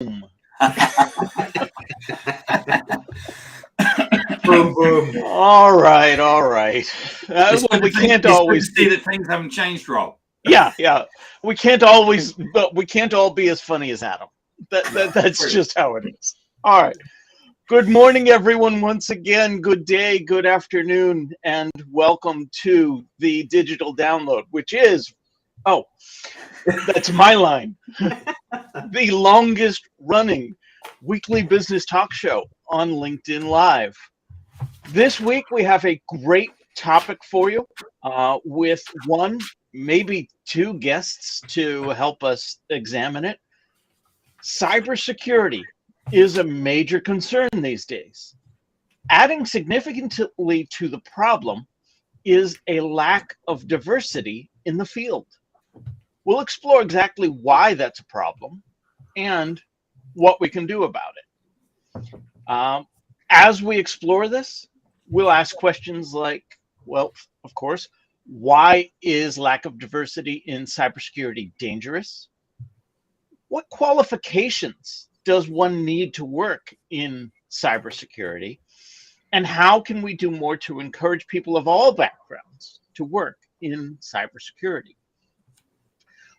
Boom, boom. All right. Well, we can't always see that things haven't changed, Rob. Yeah. We can't always, but we can't all be as funny as Adam. That's just how it is. All right. Good morning, everyone. Once again, good day, good afternoon, and welcome to the digital download, which is, that's my line, the longest running weekly business talk show on LinkedIn Live. This week, we have a great topic for you with one, maybe two guests to help us examine it. Cybersecurity is a major concern these days. Adding significantly to the problem is a lack of diversity in the field. We'll explore exactly why that's a problem and what we can do about it. As we explore this, we'll ask questions like, well, of course, why is lack of diversity in cybersecurity dangerous? What qualifications does one need to work in cybersecurity? And how can we do more to encourage people of all backgrounds to work in cybersecurity?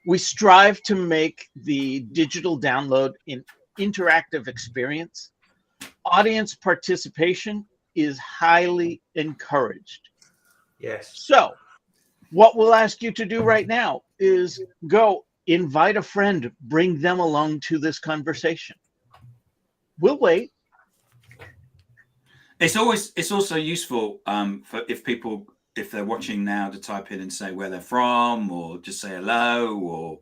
We strive to make the digital download an interactive experience. Audience participation is highly encouraged. Yes. So what we'll ask you to do right now is go invite a friend, bring them along to this conversation. We'll wait. It's also useful for if they're watching now, to type in and say where they're from, or just say hello, or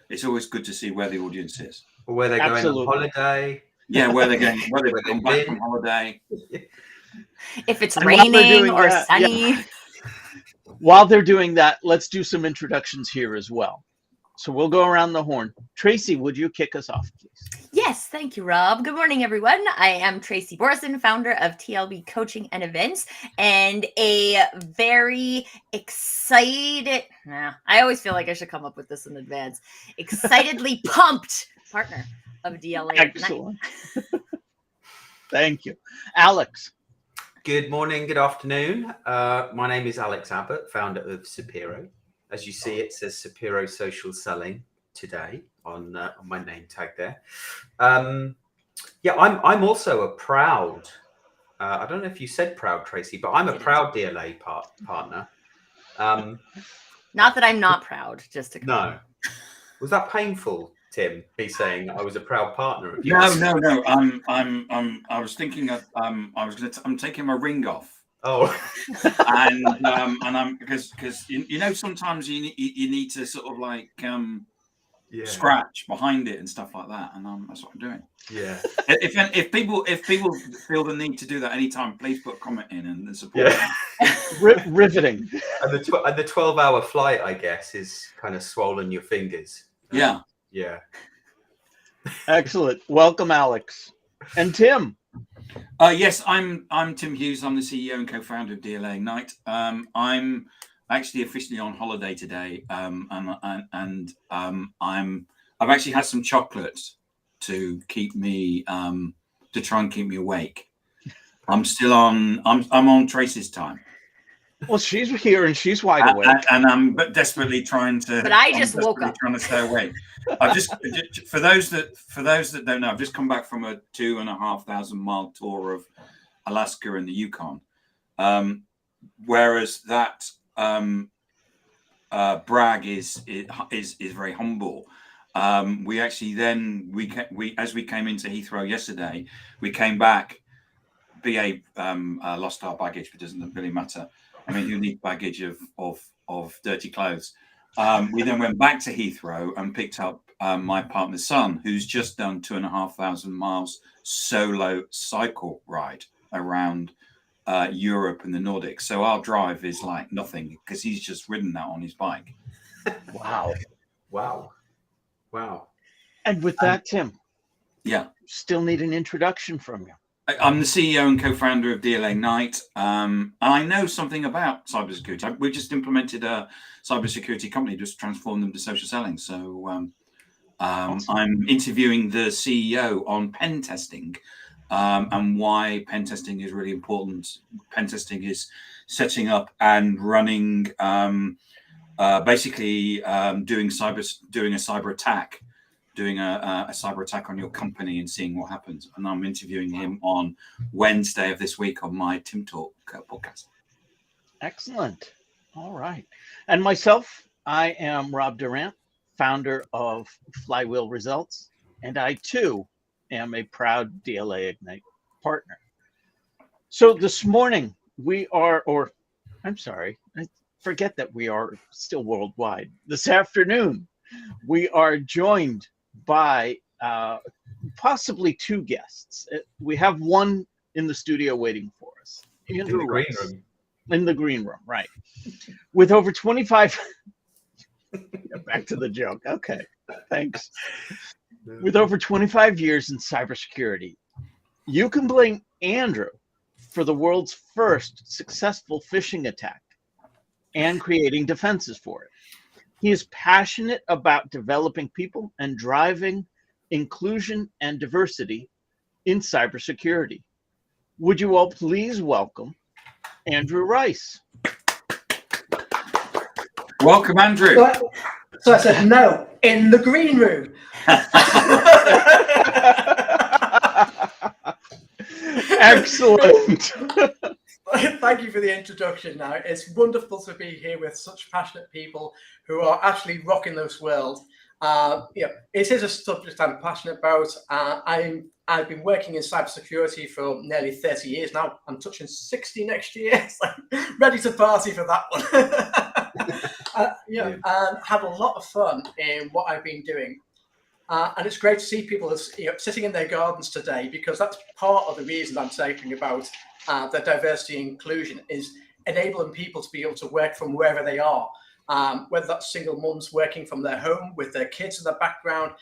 it's always good to see where the audience is. Or where they're going on holiday. Yeah, where they're going, where they've come back from holiday. If it's raining or that, sunny. Yeah. While they're doing that, let's do some introductions here as well. So we'll go around the horn. Tracy, would you kick us off, please? Yes, thank you, Rob. Good morning, everyone. I am Tracy Borson, founder of TLB Coaching and Events, and a very excited, I always feel like I should come up with this in advance, excitedly pumped partner of DLA. Excellent. Thank you. Alex. Good morning, good afternoon. My name is Alex Abbott, founder of Sapiro. As you see, it says Sapiro Social Selling today on my name tag there. I'm also a proud, I don't know if you said proud, Tracy, but I'm a proud DLA partner. Not that I'm not proud, just to No. Was that painful, Tim, me saying I was a proud partner of yours? No. I was thinking of I'm taking my ring off. Oh, and I'm because sometimes you need to sort of like scratch behind it and stuff like that, and that's what I'm doing. Yeah. If people feel the need to do that anytime, please put a comment in and support. Yeah. Riveting. And the 12-hour flight, I guess, is kind of swollen your fingers. Yeah. Yeah. Excellent. Welcome, Alex. And Tim. Yes, I'm Tim Hughes. I'm the CEO and co-founder of DLA Ignite. I'm actually officially on holiday today, and I've actually had some chocolates to keep me to try and keep me awake. I'm still on. I'm on Tracy's time. Well, she's here and she's wide awake, and I'm desperately trying to. But I just woke up, trying to stay awake. I've just for those that don't know, I've just come back from a 2,500 mile tour of Alaska and the Yukon. Whereas that brag is very humble. We actually then as we came into Heathrow yesterday, we came back. BA lost our baggage, but it doesn't really matter. I mean, who needs baggage of dirty clothes? We then went back to Heathrow and picked up my partner's son, who's just done 2,500 miles solo cycle ride around Europe and the Nordics. So our drive is like nothing because he's just ridden that on his bike. Wow. And with that, Tim. Yeah. Still need an introduction from you. I'm the CEO and co-founder of DLA Ignite. And I know something about cybersecurity. We've just implemented a cybersecurity company, just transformed them to social selling. So Awesome. I'm interviewing the CEO on pen testing and why pen testing is really important. Pen testing is setting up and running, basically doing a cyber attack, doing a cyber attack on your company and seeing what happens. And I'm interviewing him on Wednesday of this week on my Tim Talk podcast. Excellent. All right. And myself, I am Rob Durant, founder of Flywheel Results, and I too am a proud DLA Ignite partner. So this morning we are, or I'm sorry, I forget that we are still worldwide. This afternoon, we are joined by possibly two guests. We have one in the studio waiting for us. Andrew In the green Rice. room. In the green room, right. With over 25, back to the joke. Okay, thanks. With over 25 years in cybersecurity, you can blame Andrew for the world's first successful phishing attack and creating defenses for it. He is passionate about developing people and driving inclusion and diversity in cybersecurity. Would you all please welcome Andrew Rice? Welcome, Andrew. So I said, no, in the green room. Excellent. Thank you for the introduction. Now, it's wonderful to be here with such passionate people who are actually rocking this world. It is a subject I'm passionate about. I've been working in cybersecurity for nearly 30 years now. I'm touching 60 next year, so ready to party for that one. And have a lot of fun in what I've been doing. And it's great to see people sitting in their gardens today, because that's part of the reason I'm talking about the diversity and inclusion, is enabling people to be able to work from wherever they are. Whether that's single mums working from their home with their kids in the background,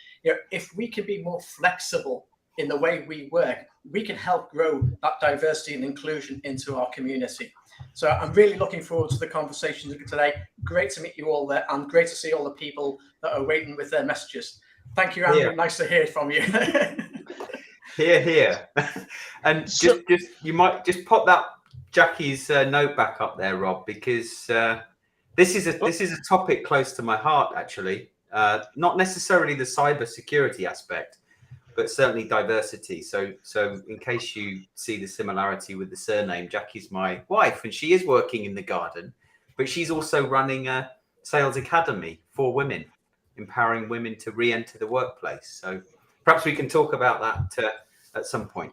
if we can be more flexible in the way we work, we can help grow that diversity and inclusion into our community. So I'm really looking forward to the conversation today. Great to meet you all there, and great to see all the people that are waiting with their messages. Thank you, Andrew. Yeah. Nice to hear from you. Here. And just you might just pop that Jackie's note back up there, Rob, because this is a topic close to my heart, actually. Not necessarily the cyber security aspect, but certainly diversity. So in case you see the similarity with the surname, Jackie's my wife, and she is working in the garden, but she's also running a sales academy for women, empowering women to re-enter the workplace. So perhaps we can talk about that at some point.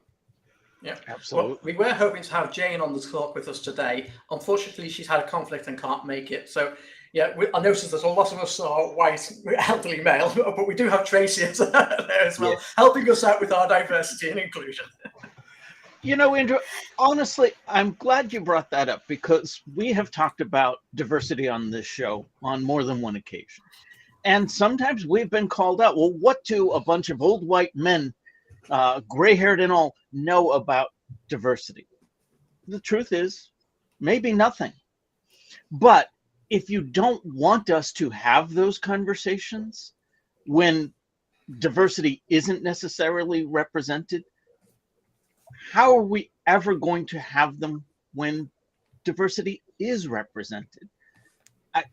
Yeah, absolutely. Well, we were hoping to have Jane on the talk with us today. Unfortunately, she's had a conflict and can't make it. So, yeah, I noticed there's a lot of us are white, elderly male, but we do have Tracy there as well, Yes. helping us out with our diversity and inclusion. You know, Andrew, honestly, I'm glad you brought that up, because we have talked about diversity on this show on more than one occasion. And sometimes we've been called out. Well, what do a bunch of old white men, gray-haired and all, know about diversity? The truth is, maybe nothing. But if you don't want us to have those conversations when diversity isn't necessarily represented, how are we ever going to have them when diversity is represented?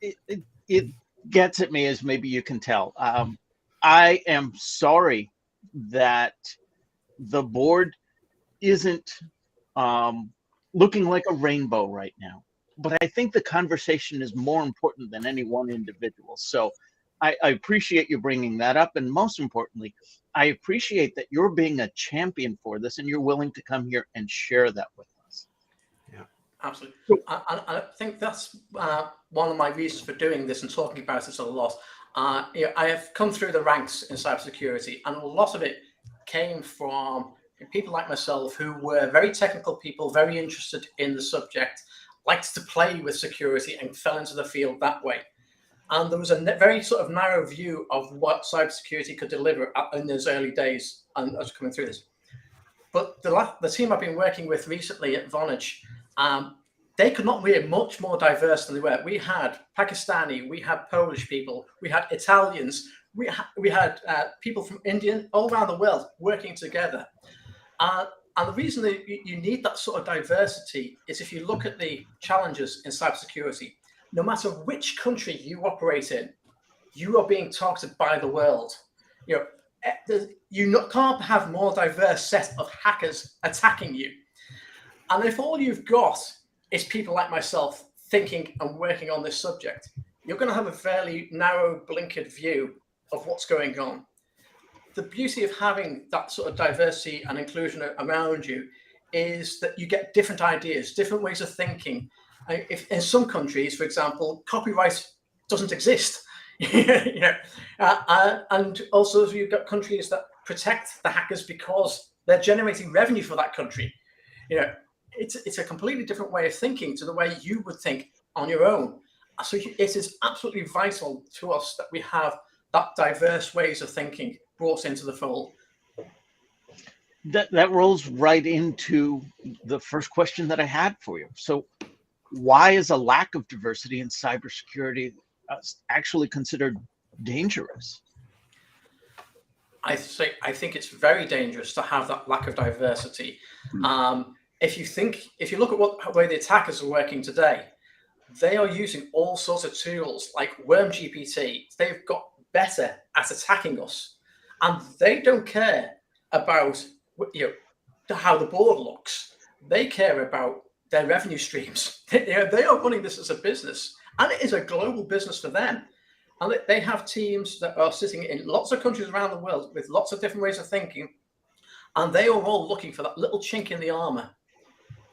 It gets at me, as maybe you can tell. I am sorry that the board isn't looking like a rainbow right now, but I think the conversation is more important than any one individual. So I appreciate you bringing that up, and most importantly, I appreciate that you're being a champion for this and you're willing to come here and share that with us. Yeah, absolutely. I think that's one of my reasons for doing this and talking about this a lot. I have come through the ranks in cybersecurity, and a lot of it came from people like myself who were very technical people, very interested in the subject, liked to play with security, and fell into the field that way. And there was a very sort of narrow view of what cybersecurity could deliver in those early days, and I was coming through this. But the team I've been working with recently at Vonage, they could not be much more diverse than they were. We had Pakistani, we had Polish people, we had Italians, we had people from India all around the world working together. And the reason that you need that sort of diversity is if you look at the challenges in cybersecurity, no matter which country you operate in, you are being targeted by the world. You can't have more diverse set of hackers attacking you. And if all you've got is people like myself thinking and working on this subject, you're going to have a fairly narrow, blinkered view of what's going on. The beauty of having that sort of diversity and inclusion around you is that you get different ideas, different ways of thinking. If in some countries, for example, copyright doesn't exist, and also you've got countries that protect the hackers because they're generating revenue for that country. It's a completely different way of thinking to the way you would think on your own. So it is absolutely vital to us that we have that diverse ways of thinking brought into the fold. That rolls right into the first question that I had for you. So why is a lack of diversity in cybersecurity actually considered dangerous? I think it's very dangerous to have that lack of diversity. If you look at the way the attackers are working today, they are using all sorts of tools like Worm GPT. They've got better at attacking us, and they don't care about how the board looks. They care about their revenue streams. They are running this as a business, and it is a global business for them. And they have teams that are sitting in lots of countries around the world with lots of different ways of thinking, and they are all looking for that little chink in the armor.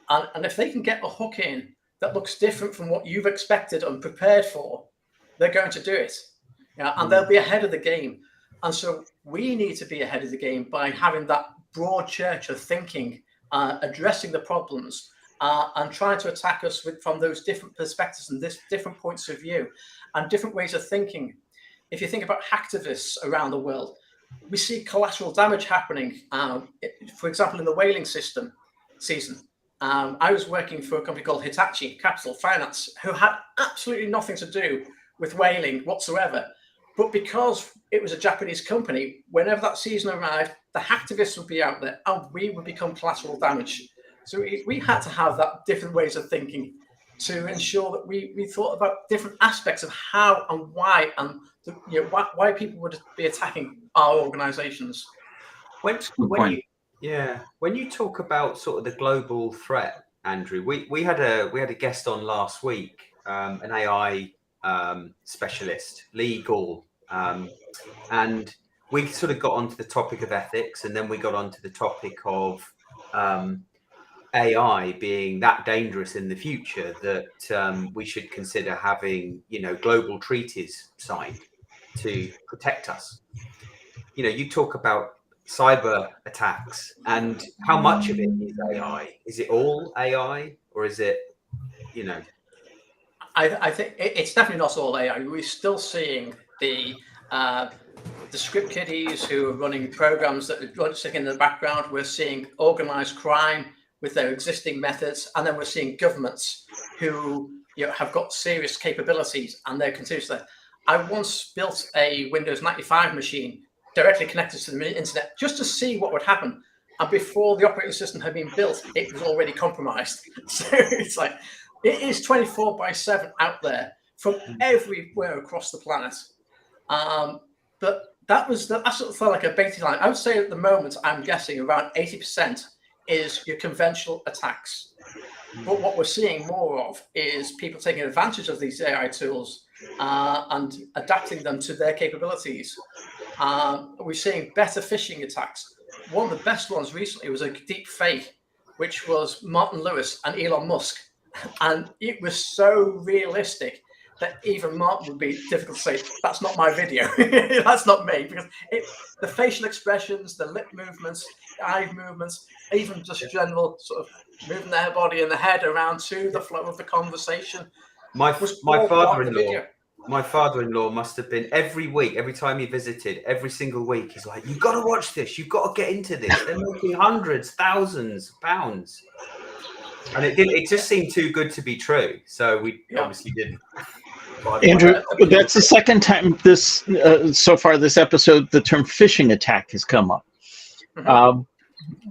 And if they can get a hook in that looks different from what you've expected and prepared for, they're going to do it. And they'll be ahead of the game. And so we need to be ahead of the game by having that broad church of thinking, addressing the problems, and trying to attack us from those different perspectives and different points of view and different ways of thinking. If you think about hacktivists around the world, we see collateral damage happening. For example, in the whaling season, I was working for a company called Hitachi Capital Finance, who had absolutely nothing to do with whaling whatsoever. But because it was a Japanese company, whenever that season arrived, the hacktivists would be out there and we would become collateral damage. So we had to have that different ways of thinking to ensure that we thought about different aspects of how and why, and why people would be attacking our organizations. When you talk about sort of the global threat, Andrew, we had a guest on last week, an AI specialist, Lee Gall, and we sort of got onto the topic of ethics, and then we got onto the topic of AI being that dangerous in the future that we should consider having, global treaties signed to protect us. You talk about cyber attacks and how much of it is AI. Is it all AI, or is it, I think it's definitely not all AI. We're still seeing the script kiddies who are running programs that are sitting in the background. We're seeing organized crime with their existing methods, and then we're seeing governments who have got serious capabilities, and they're continuously. I once built a Windows 95 machine directly connected to the internet just to see what would happen. And before the operating system had been built, it was already compromised. So it's like, it is 24/7 out there from everywhere across the planet. But that sort of felt like a baiting line. I would say at the moment, I'm guessing around 80% is your conventional attacks. But what we're seeing more of is people taking advantage of these AI tools and adapting them to their capabilities. We're seeing better phishing attacks. One of the best ones recently was a deep fake, which was Martin Lewis and Elon Musk. And it was so realistic that even Martin would be difficult to say, that's not my video. That's not me. Because the facial expressions, the lip movements, eye movements, even just general sort of moving their body and the head around to the flow of the conversation. My father-in-law must have been every week, every time he visited, every single week, he's like, you've got to watch this. You've got to get into this. They're making hundreds, thousands of pounds. And it just seemed too good to be true. So we obviously didn't. Andrew, that's the second time this so far this episode the term phishing attack has come up.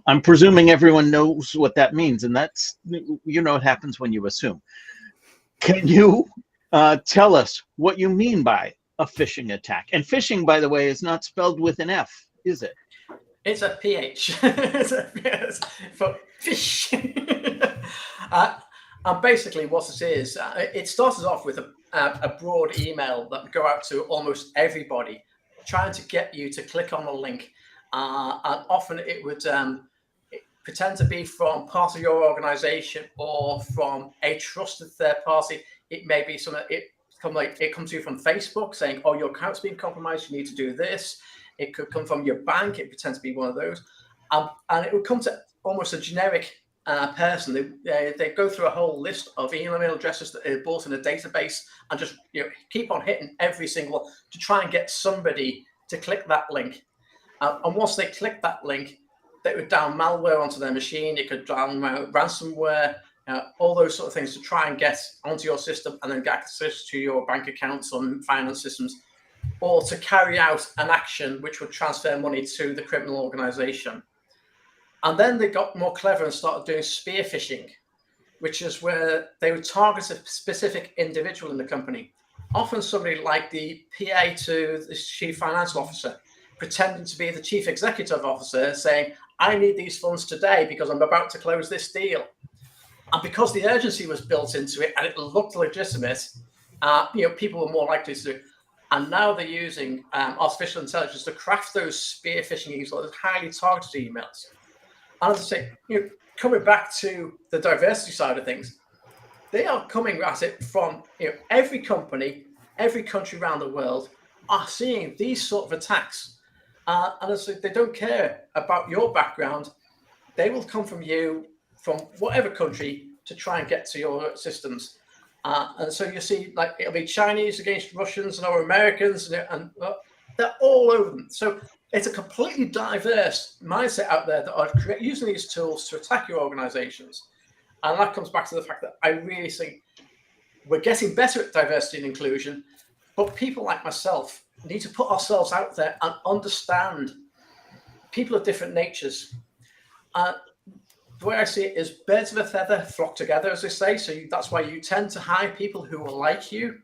I'm presuming everyone knows what that means, and that's, you know, it happens when you assume. Can you tell us what you mean by a phishing attack? And phishing, by the way, is not spelled with an F, is it? It's a PH. It's for fish. And basically what it is, it started off with a broad email that would go out to almost everybody, trying to get you to click on a link. And often it would pretend to be from part of your organization or from a trusted third party. It may be something, it comes to you from Facebook saying, oh, your account's been compromised, you need to do this. It could come from your bank, it pretends to be one of those. And it would come to almost a generic person. They go through a whole list of email addresses that are bought in a database and just keep on hitting every single to try and get somebody to click that link. And once they click that link, they would down malware onto their machine. It could down ransomware, all those sort of things to try and get onto your system and then get access to your bank accounts on finance systems, or to carry out an action which would transfer money to the criminal organization. And then they got more clever and started doing spear phishing, which is where they would target a specific individual in the company, often somebody like the PA to the chief financial officer, pretending to be the chief executive officer, saying, I need these funds today because I'm about to close this deal. And because the urgency was built into it and it looked legitimate, people were more likely to do it. And now they're using artificial intelligence to craft those spear phishing emails, those highly targeted emails. And as I say, coming back to the diversity side of things, they are coming at it from every company, every country around the world are seeing these sort of attacks. And as I say, they don't care about your background. They will come from you, from whatever country, to try and get to your systems. And so you see, like, it'll be Chinese against Russians or Americans, and they're all over them. So it's a completely diverse mindset out there that are using these tools to attack your organizations. And that comes back to the fact that I really think we're getting better at diversity and inclusion, but people like myself need to put ourselves out there and understand people of different natures. The way I see it is birds of a feather flock together, as they say. So that's why you tend to hire people who are like you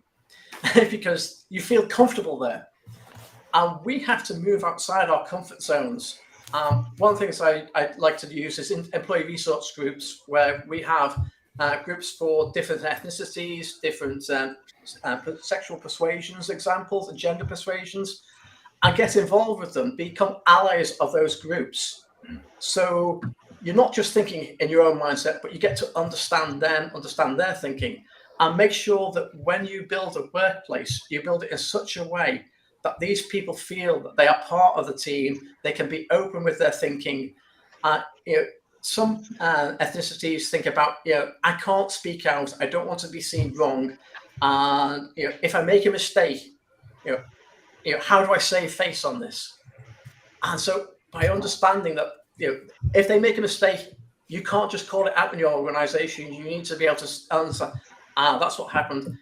because you feel comfortable there. And we have to move outside our comfort zones. One of the things I like to use is employee resource groups, where we have groups for different ethnicities, different sexual persuasions, examples, and gender persuasions, and get involved with them, become allies of those groups. So you're not just thinking in your own mindset, but you get to understand them, understand their thinking, and make sure that when you build a workplace, you build it in such a way that these people feel that they are part of the team. They can be open with their thinking. Some ethnicities think about, I can't speak out. I don't want to be seen wrong. And if I make a mistake, how do I save face on this? And so by understanding that, if they make a mistake, you can't just call it out in your organization. You need to be able to answer, that's what happened.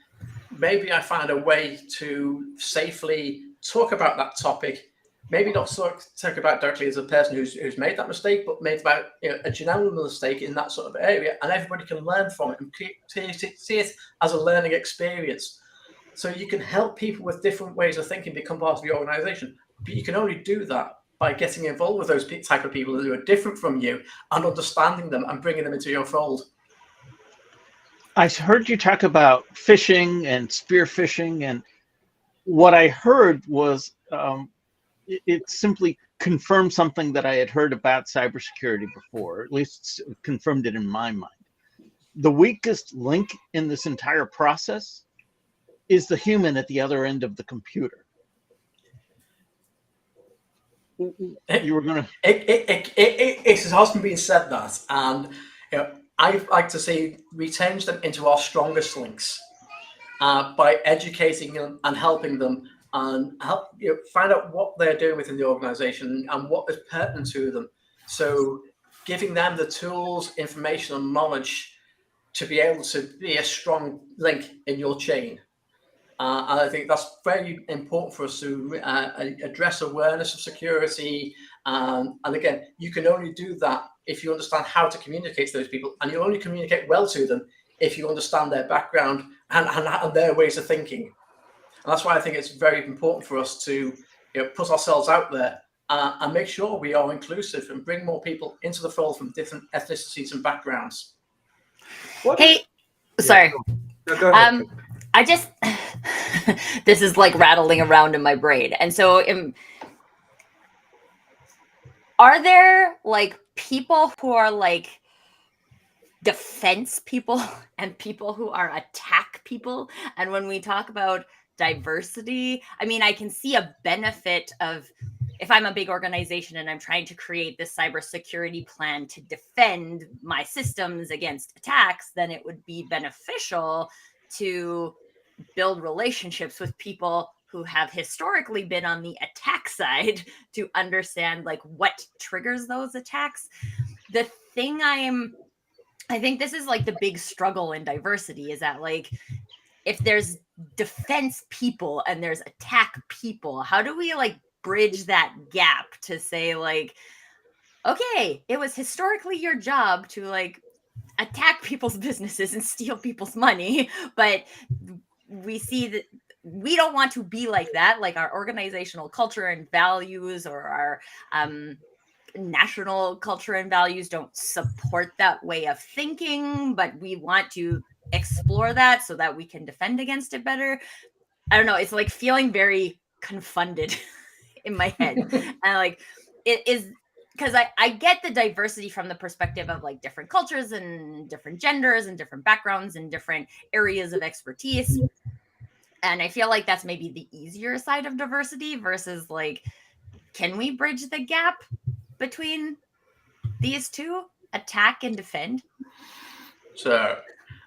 Maybe I find a way to safely talk about that topic. Maybe not talk about directly as a person who's made that mistake, but made about a general mistake in that sort of area, and everybody can learn from it and see it as a learning experience. So you can help people with different ways of thinking become part of your organization, but you can only do that by getting involved with those type of people who are different from you and understanding them and bringing them into your fold. I heard you talk about phishing and spear phishing, and what I heard was it simply confirmed something that I had heard about cybersecurity before, or at least confirmed it in my mind. The weakest link in this entire process is the human at the other end of the computer. You were going to... It has often been said that, and I like to say we change them into our strongest links by educating them and helping them, and help find out what they're doing within the organization and what is pertinent to them. So giving them the tools, information, and knowledge to be able to be a strong link in your chain. And I think that's very important for us to address awareness of security. And again, you can only do that if you understand how to communicate to those people, and you only communicate well to them if you understand their background and their ways of thinking. And that's why I think it's very important for us to put ourselves out there and make sure we are inclusive and bring more people into the fold from different ethnicities and backgrounds. Sorry. No, go ahead. I just, this is like rattling around in my brain. And so are there like people who are like defense people and people who are attack people? And when we talk about diversity, I mean, I can see a benefit of, if I'm a big organization and I'm trying to create this cybersecurity plan to defend my systems against attacks, then it would be beneficial to build relationships with people who have historically been on the attack side to understand like what triggers those attacks. The thing I think this is like the big struggle in diversity is that like, if there's defense people and there's attack people, how do we like bridge that gap to say like, okay, it was historically your job to like attack people's businesses and steal people's money, but we see that we don't want to be like that. Like our organizational culture and values or our national culture and values don't support that way of thinking, but we want to explore that so that we can defend against it better. I don't know. It's like feeling very confounded in my head. And like, it is because I get the diversity from the perspective of like different cultures and different genders and different backgrounds and different areas of expertise. And I feel like that's maybe the easier side of diversity versus like, can we bridge the gap between these two, attack and defend? So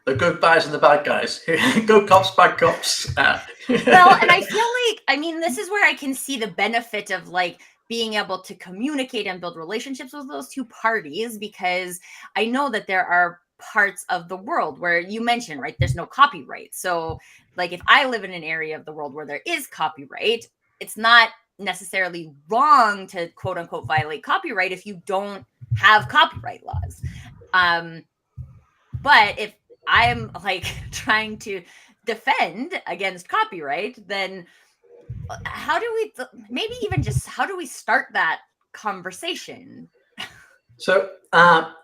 the good guys and the bad guys. Good cops, bad cops. Well, and I feel like, I mean, this is where I can see the benefit of like being able to communicate and build relationships with those two parties, because I know that there are parts of the world where you mentioned, right, there's no copyright. So like if I live in an area of the world where there is copyright, it's not necessarily wrong to quote unquote violate copyright if you don't have copyright laws. But if I'm like trying to defend against copyright, then how do we, maybe even just how do we start that conversation? So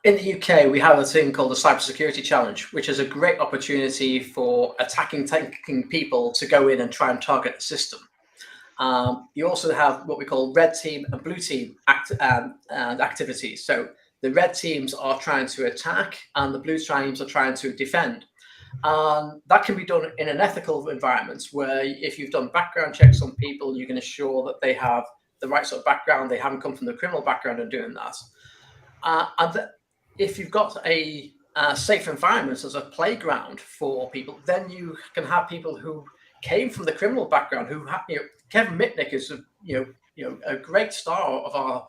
in the UK, we have a thing called the Cybersecurity Challenge, which is a great opportunity for attacking people to go in and try and target the system. You also have what we call red team and blue team activities. So the red teams are trying to attack and the blue teams are trying to defend. That can be done in an ethical environment where if you've done background checks on people, you can assure that they have the right sort of background, they haven't come from the criminal background and doing that. If you've got a safe environment as a playground for people, then you can have people who came from the criminal background. Who Kevin Mitnick is a great star of our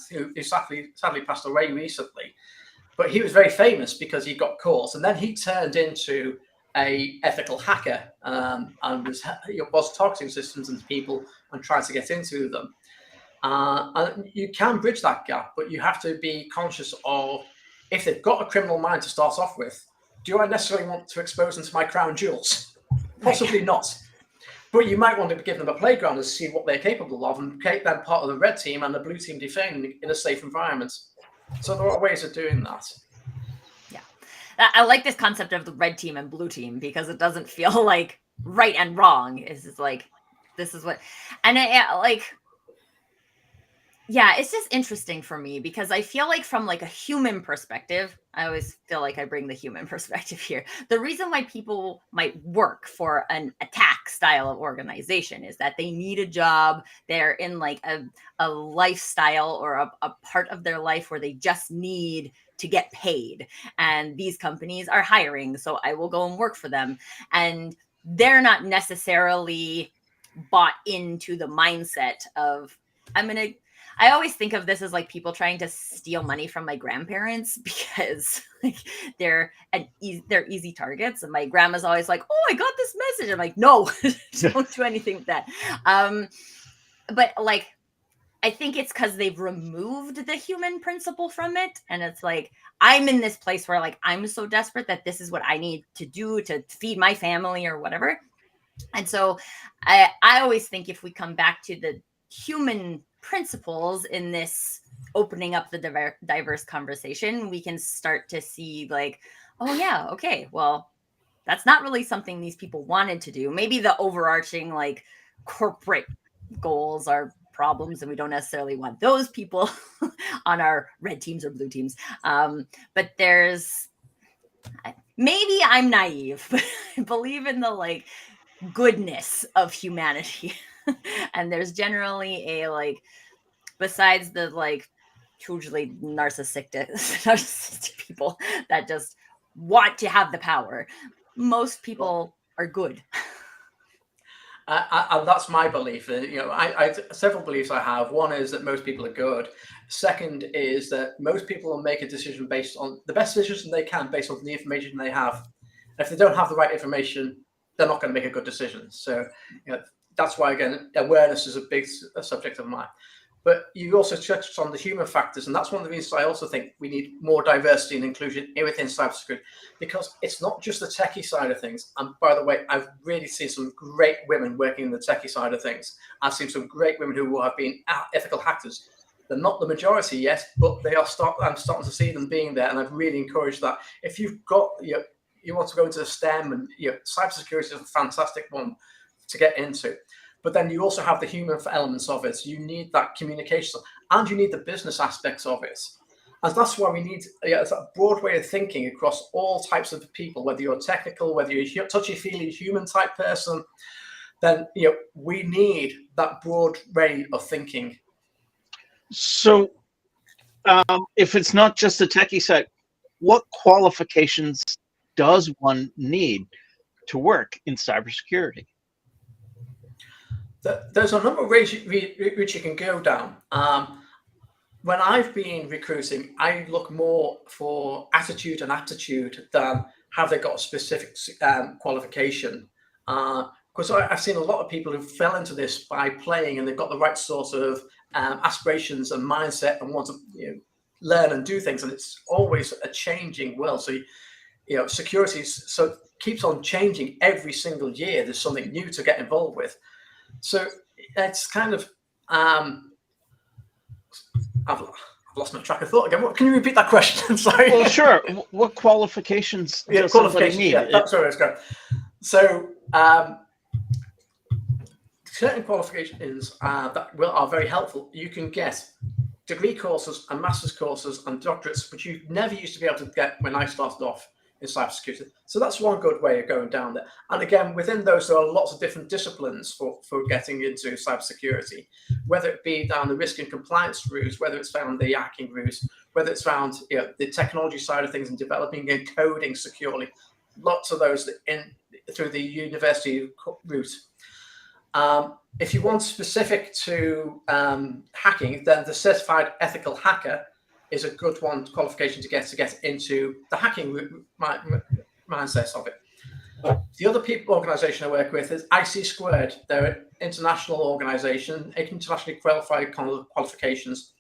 who sadly passed away recently, but he was very famous because he got caught, and then he turned into a ethical hacker and was targeting systems and people and trying to get into them. And you can bridge that gap, but you have to be conscious of if they've got a criminal mind to start off with, do I necessarily want to expose them to my crown jewels? Possibly not. But you might want to give them a playground to see what they're capable of and make them part of the red team and the blue team defending in a safe environment. So there are ways of doing that. Yeah. I like this concept of the red team and blue team because it doesn't feel like right and wrong. It's just like, this is what, and yeah, it's just interesting for me because I feel like from like a human perspective, I always feel like I bring the human perspective here. The reason why people might work for an attack style of organization is that they need a job. They're in like a lifestyle or a part of their life where they just need to get paid. And these companies are hiring, so I will go and work for them. And they're not necessarily bought into the mindset of, I'm going to I always think of this as like people trying to steal money from my grandparents because like they're easy targets, and my grandma's always like, "Oh, I got this message." I'm like, "No, don't do anything with that." But like, I think it's because they've removed the human principle from it, and it's like I'm in this place where like I'm so desperate that this is what I need to do to feed my family or whatever. And so I always think if we come back to the human principles in this opening up the diverse conversation, we can start to see like, oh yeah, okay, well, that's not really something these people wanted to do. Maybe the overarching like corporate goals are problems and we don't necessarily want those people on our red teams or blue teams. But there's, maybe I'm naive, but I believe in the like goodness of humanity. And there's generally a like, besides the like hugely narcissistic people that just want to have the power, most people are good. And that's my belief. I several beliefs I have. One is that most people are good. Second is that most people will make a decision based on the best decision they can, based on the information they have. And if they don't have the right information, they're not going to make a good decision. So that's why, again, awareness is a big subject of mine. But you also touched on the human factors, and that's one of the reasons I also think we need more diversity and inclusion within cybersecurity, because it's not just the techie side of things. And by the way, I've really seen some great women working in the techie side of things. I've seen some great women who have been ethical hackers. They're not the majority yet, but they are. I'm starting to see them being there, and I've really encouraged that. If you've got, you want to go into the STEM, and cybersecurity is a fantastic one to get into. But then you also have the human elements of it. You need that communication, and you need the business aspects of it. And that's why we need a broad way of thinking across all types of people, whether you're technical, whether you're a touchy-feely human type person, then we need that broad way of thinking. So if it's not just the techie side, what qualifications does one need to work in cybersecurity? There's a number of ways which you can go down. When I've been recruiting, I look more for attitude and aptitude than have they got a specific qualification. Because I've seen a lot of people who fell into this by playing, and they've got the right sort of aspirations and mindset and want to learn and do things. And it's always a changing world. So security keeps on changing every single year. There's something new to get involved with. So it's kind of, I've lost my track of thought again. Can you repeat that question? Sorry. Well, sure. What qualifications does somebody need? Yeah, that's where I was going. So certain qualifications that are very helpful. You can get degree courses and master's courses and doctorates, which you never used to be able to get when I started off in cybersecurity. So that's one good way of going down there. And again, within those, there are lots of different disciplines for getting into cybersecurity, whether it be down the risk and compliance route, whether it's found the hacking route, whether it's found the technology side of things and developing and coding securely. Lots of those through the university route. If you want specific to hacking, then the certified ethical hacker is a good qualification to get into the hacking mindset of it. The other organization I work with is IC Squared. They're an international organization, internationally qualified qualifications.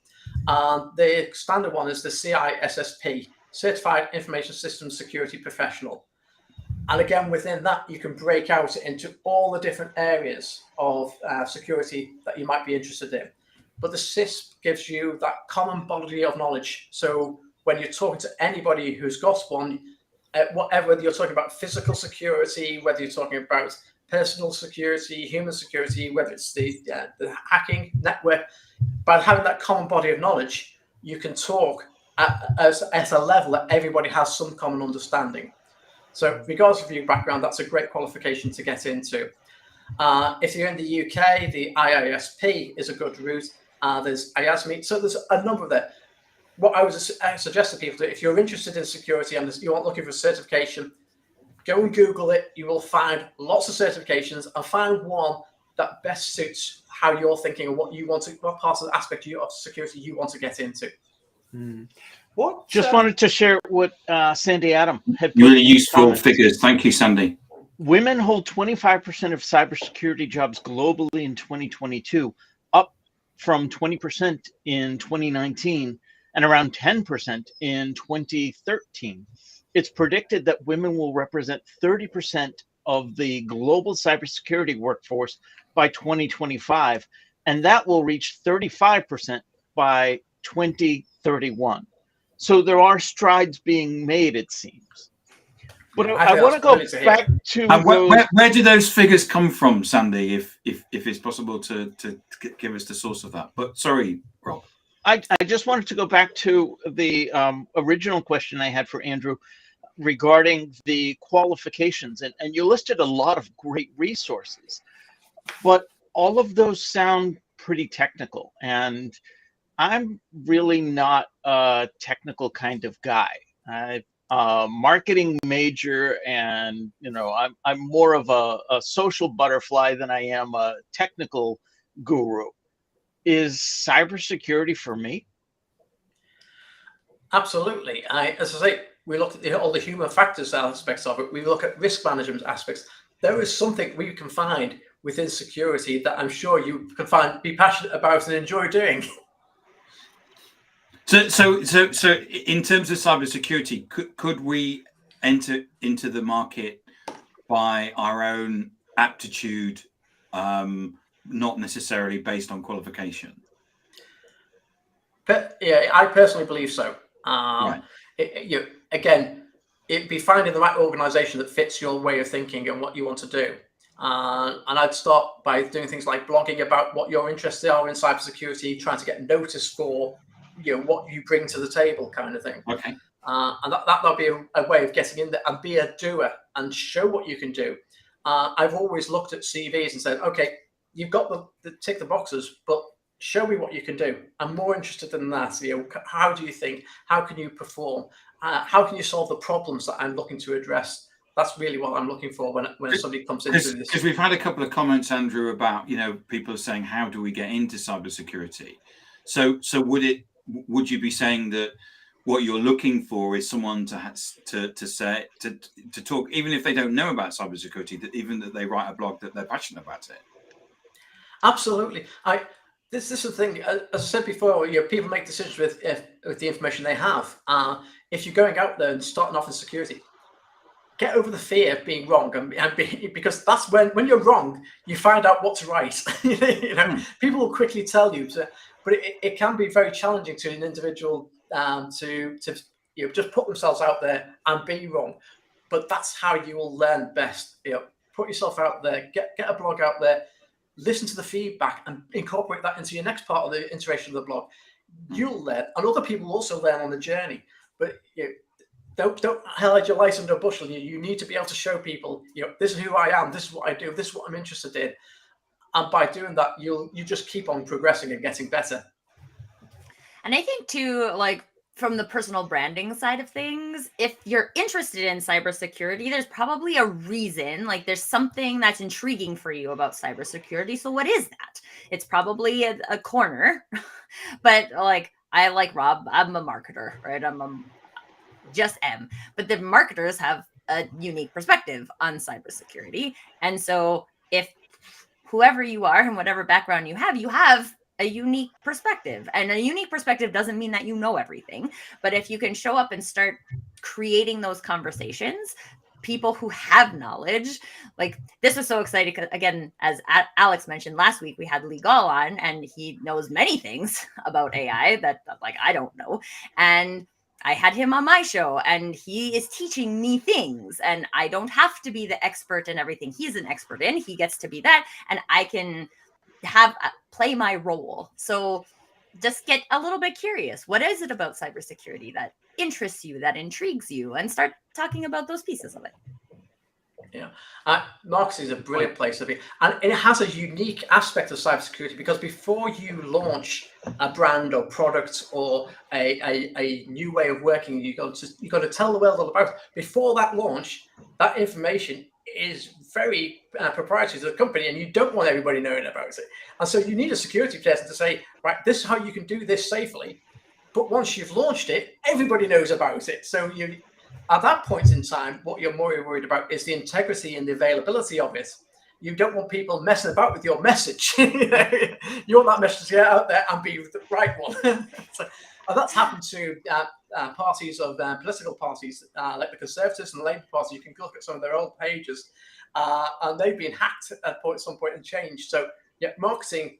The standard one is the CISSP, Certified Information Systems Security Professional. And again, within that, you can break out into all the different areas of security that you might be interested in. But the CISP gives you that common body of knowledge. So when you're talking to anybody who's got one, whether you're talking about physical security, whether you're talking about personal security, human security, whether it's the hacking network, by having that common body of knowledge, you can talk at a level that everybody has some common understanding. So regardless of your background, that's a great qualification to get into. If you're in the UK, the IISP is a good route. There's IASME. So there's a number of that. What I would suggest to people, if you're interested in security and you aren't looking for certification, go and Google it. You will find lots of certifications and find one that best suits how you're thinking and what you want to, what parts of the aspect of security you want to get into. What? Just wanted to share what Sandy Adam had put Really in useful comments. figures. Thank you, Sandy. Women hold 25% of cybersecurity jobs globally in 2022, up from 20% in 2019 and around 10% in 2013. It's predicted that women will represent 30% of the global cybersecurity workforce by 2025, and that will reach 35% by 2031. So there are strides being made, it seems. But I want to go back to where do those figures come from, Sandy? If it's possible to give us the source of that. But sorry, Rob. I just wanted to go back to the original question I had for Andrew regarding the qualifications, and you listed a lot of great resources, but all of those sound pretty technical, and I'm really not a technical kind of guy. Marketing major, and I'm more of a social butterfly than I am a technical guru. Is cybersecurity for me? Absolutely. As I say, we look at all the human factors aspects of it. We look at risk management aspects. There is something we can find within security that I'm sure you can be passionate about and enjoy doing. So in terms of cybersecurity, could we enter into the market by our own aptitude, not necessarily based on qualification? But yeah, I personally believe so. Right. Again, it'd be finding the right organization that fits your way of thinking and what you want to do. And I'd start by doing things like blogging about what your interests are in cybersecurity, trying to get noticed for what you bring to the table, kind of thing. Okay. And that'll be a way of getting in there and be a doer and show what you can do. I've always looked at CVs and said, okay, you've got the tick the boxes, but show me what you can do. I'm more interested in that. How do you think? How can you perform? How can you solve the problems that I'm looking to address? That's really what I'm looking for when somebody comes into this. Because we've had a couple of comments, Andrew, about people saying, how do we get into cybersecurity? So would you be saying that what you're looking for is someone to talk, even if they don't know about cybersecurity, that they write a blog that they're passionate about it? Absolutely. This is the thing. As I said before, people make decisions with the information they have. If you're going out there and starting off in security, get over the fear of being wrong, because that's when you're wrong, you find out what's right. People will quickly tell you. But it can be very challenging to an individual to just put themselves out there and be wrong. But that's how you will learn best. Put yourself out there, get a blog out there, listen to the feedback, and incorporate that into your next part of the iteration of the blog. You'll learn, and other people will also learn on the journey. But don't hide your lights under a bushel. You need to be able to show people, this is who I am, this is what I do, this is what I'm interested in. And by doing that, you just keep on progressing and getting better. And I think too, like from the personal branding side of things, if you're interested in cybersecurity, there's probably a reason, like there's something that's intriguing for you about cybersecurity. So what is that? It's probably a corner, but like Rob, I'm a marketer, right? But the marketers have a unique perspective on cybersecurity. And so if whoever you are and whatever background you have a unique perspective. And a unique perspective doesn't mean that you know everything. But if you can show up and start creating those conversations, people who have knowledge, like this was so exciting. Again, as Alex mentioned last week, we had Legal on, and he knows many things about AI that like I don't know. And I had him on my show, and he is teaching me things, and I don't have to be the expert in everything he's an expert in. He gets to be that, and I can play my role. So just get a little bit curious. What is it about cybersecurity that interests you, that intrigues you, and start talking about those pieces of it. Yeah, marketing is a brilliant place to be, and it has a unique aspect of cybersecurity because before you launch a brand or product or a new way of working, you got to tell the world all about it. Before that launch, that information is very proprietary to the company, and you don't want everybody knowing about it. And so you need a security person to say, right, this is how you can do this safely. But once you've launched it, everybody knows about it. So you, at that point in time, what you're more worried about is the integrity and the availability of it. You don't want people messing about with your message. You want that message to get out there and be the right one. So, and that's happened to parties of political parties like the Conservatives and the Labour Party. You can look at some of their old pages, and they've been hacked at some point and changed. So yeah, marketing,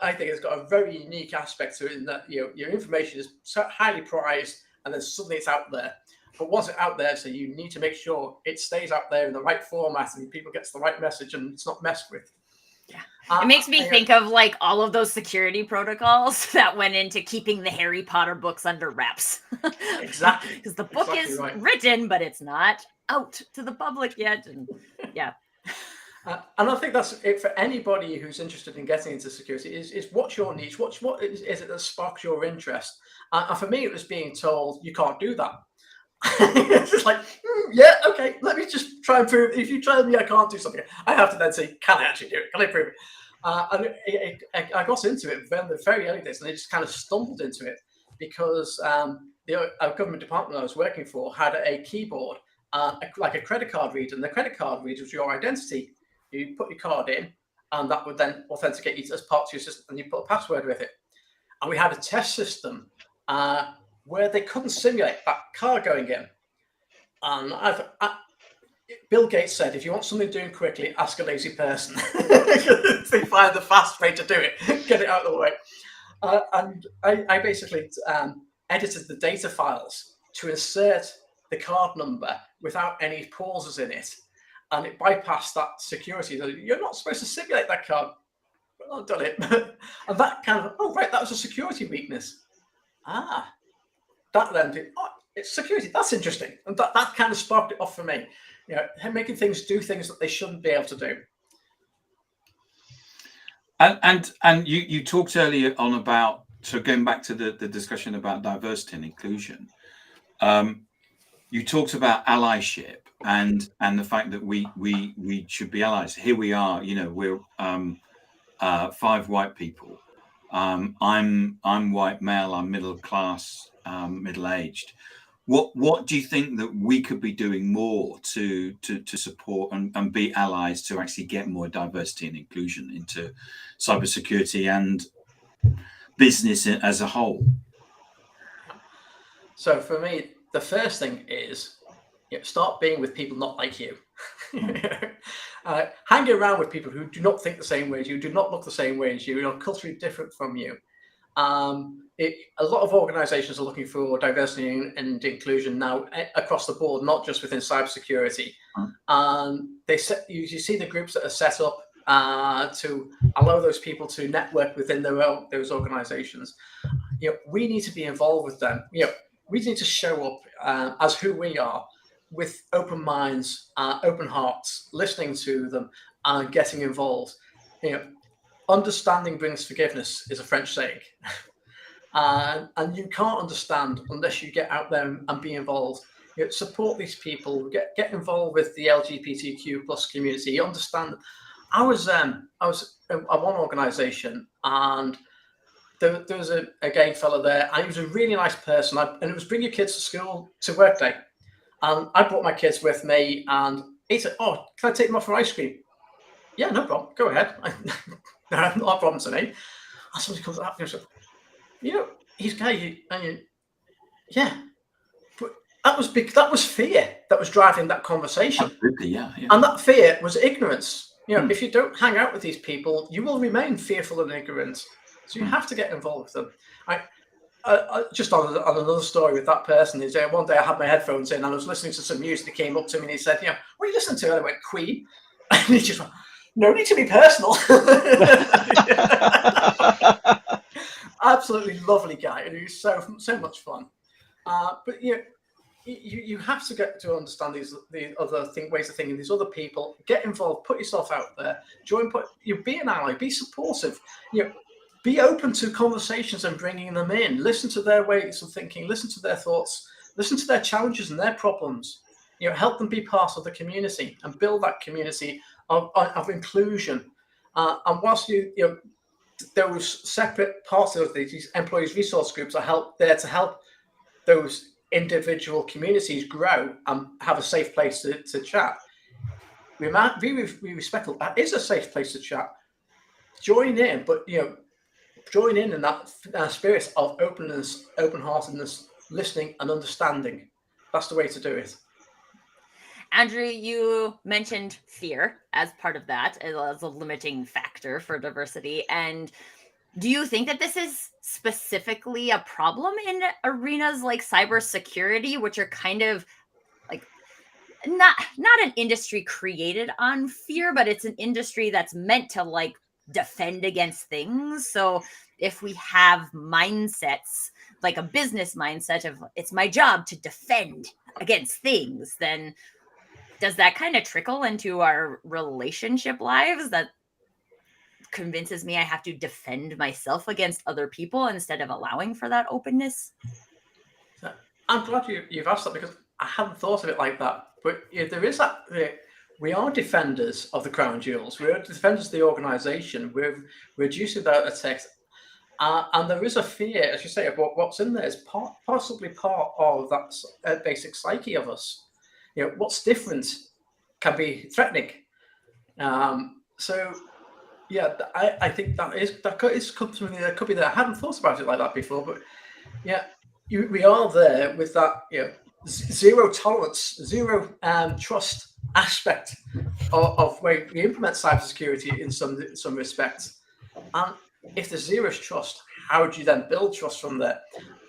I think, has got a very unique aspect to it in that your information is so highly prized, and then suddenly it's out there. But once it's out there, so you need to make sure it stays out there in the right format and people get the right message and it's not messed with. Yeah. It makes me think of like all of those security protocols that went into keeping the Harry Potter books under wraps. Exactly. Because the book is written, but it's not out to the public yet. And yeah. And I think that's it for anybody who's interested in getting into security is what's your niche? What is it that sparks your interest? And for me, it was being told you can't do that. It's just like, yeah, okay, let me just try and prove. If you tell me I can't do something, I have to then say, can I actually do it? Can I prove it? And I got into it in the very early days, and I just kind of stumbled into it because the government department I was working for had a keyboard, like a credit card reader, and the credit card reader was your identity. You put your card in, and that would then authenticate you as part of your system, and you put a password with it. And we had a test system where they couldn't simulate that car going in. And Bill Gates said, if you want something doing quickly, ask a lazy person. They find the fast way to do it, get it out of the way. And I basically edited the data files to insert the card number without any pauses in it. And it bypassed that security. You're not supposed to simulate that card. Well, I've done it. And that kind of, oh, right, that was a security weakness. That then did, it's security. That's interesting. And that kind of sparked it off for me. You know, making things do things that they shouldn't be able to do. And you talked earlier on about, so going back to the discussion about diversity and inclusion, you talked about allyship and the fact that we should be allies. Here we are, you know, we're 5 white people. I'm white male, I'm middle class, middle aged. What do you think that we could be doing more to support and be allies to actually get more diversity and inclusion into cybersecurity and business as a whole? So for me, the first thing is start being with people not like you. Hang around with people who do not think the same way as you, do not look the same way as you, are culturally different from you. A lot of organizations are looking for diversity and inclusion now across the board, not just within cybersecurity. You see the groups that are set up to allow those people to network within those organizations. We need to be involved with them. We need to show up as who we are, with open minds, open hearts, listening to them and getting involved. Understanding brings forgiveness is a French saying. And you can't understand unless you get out there and be involved. Support these people, get involved with the LGBTQ plus community. Understand. I was at one organization, and there was a gay fella there, and he was a really nice person. And it was bring your kids to school to work day. And I brought my kids with me, and he said, "Oh, can I take them off for ice cream?" Yeah, no problem. Go ahead. Not a problem to me. And somebody comes up and says, he's gay. And yeah. But that was fear that was driving that conversation. Absolutely, yeah. And that fear was ignorance. If you don't hang out with these people, you will remain fearful and ignorant. So you have to get involved with them. Just on another story with that person is one day I had my headphones in and I was listening to some music. He came up to me and he said, "What are you listening to?" And I went, "Queen." And he just went, "No need to be personal." Absolutely lovely guy, and he was so much fun. But you have to get to understand the other ways of thinking. These other people, get involved, put yourself out there, be an ally, be supportive. Be open to conversations and bringing them in. Listen to their ways of thinking. Listen to their thoughts. Listen to their challenges and their problems. help them be part of the community and build that community of inclusion. And whilst those separate parts of these employees resource groups are there to help those individual communities grow and have a safe place to chat. We respect that is a safe place to chat. Join in, but join in that spirit of openness, open-heartedness, listening and understanding. That's the way to do it. Andrew, you mentioned fear as part of that, as a limiting factor for diversity. And do you think that this is specifically a problem in arenas like cybersecurity, which are kind of like not an industry created on fear, but it's an industry that's meant to like defend against things? So if we have mindsets like a business mindset of it's my job to defend against things, then does that kind of trickle into our relationship lives that convinces me I have to defend myself against other people instead of allowing for that openness? I'm glad you've asked that, because I hadn't thought of it like that. But there is that. We are defenders of the crown jewels. We're defenders of the organisation. We're reducing that text. And there is a fear, as you say, about what's in there is possibly part of that basic psyche of us. What's different can be threatening. So, yeah, I think that is something that could be there. I hadn't thought about it like that before, but yeah, we are there with that zero tolerance, zero trust aspect of where we implement cybersecurity in some respects. And if there's zero trust, how do you then build trust from there?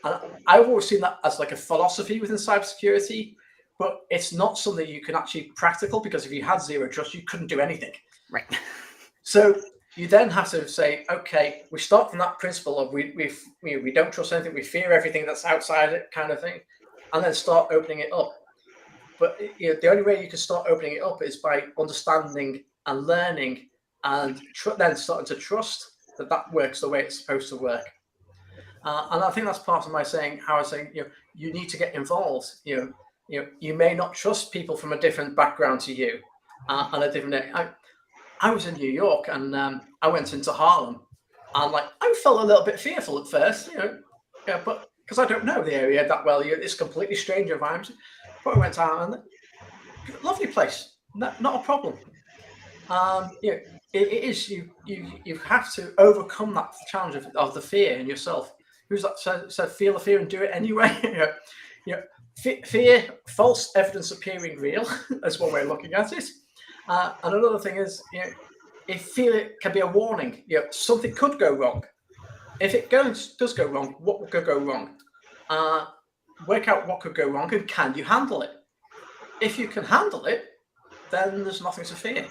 And I've always seen that as like a philosophy within cybersecurity, but it's not something you can actually practical, because if you had zero trust, you couldn't do anything. Right. So you then have to say, okay, we start from that principle of we don't trust anything, we fear everything that's outside it, kind of thing, and then start opening it up. But the only way you can start opening it up is by understanding and learning, and then starting to trust that works the way it's supposed to work. And I think that's part of my saying, how I was saying, you need to get involved. You may not trust people from a different background to you, and a different. I was in New York, and I went into Harlem, and I felt a little bit fearful at first, but because I don't know the area that well, it's completely strange environment. But I went out, and lovely place, not a problem. It is you have to overcome that challenge of the fear in yourself. Who's that said feel the fear and do it anyway? Fear, false evidence appearing real, is one way of looking at it. And another thing is, if fear it can be a warning. Something could go wrong. If it does go wrong, what could go wrong? Work out what could go wrong, and can you handle it? If you can handle it, then there's nothing to fear.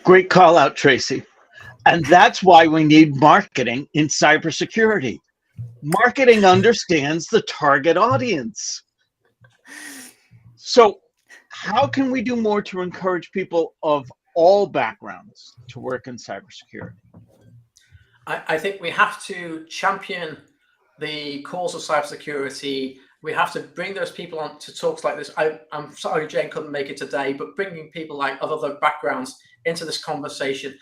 Great call out, Tracy. And that's why we need marketing in cybersecurity. Marketing understands the target audience. So how can we do more to encourage people of all backgrounds to work in cybersecurity? I think we have to champion the cause of cybersecurity. We have to bring those people on to talks like this. I'm sorry Jane couldn't make it today, but bringing people of other backgrounds into this conversation,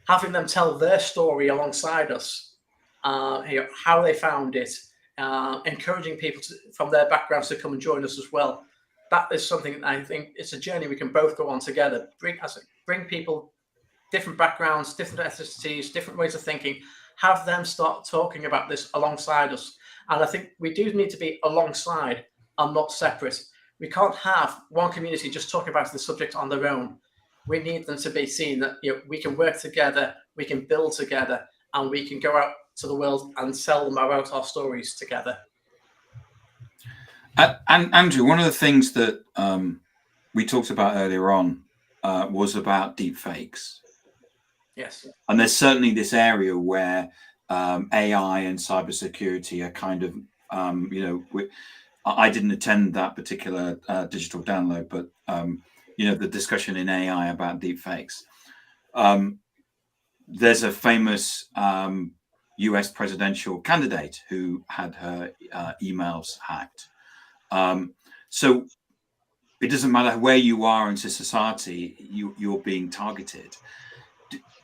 having them tell their story alongside us, how they found it, encouraging people from their backgrounds to come and join us as well. That is something I think it's a journey we can both go on together. Bring people, different backgrounds, different ethnicities, different ways of thinking, have them start talking about this alongside us. And I think we do need to be alongside and not separate. We can't have one community just talking about the subject on their own. We need them to be seen that we can work together, we can build together, and we can go out to the world and tell them about our stories together. And Andrew, one of the things that we talked about earlier on was about deep fakes. Yes. And there's certainly this area where AI and cybersecurity are kind of, I didn't attend that particular digital download, but, the discussion in AI about deep fakes. There's a famous US presidential candidate who had her emails hacked. So it doesn't matter where you are into society, you're being targeted.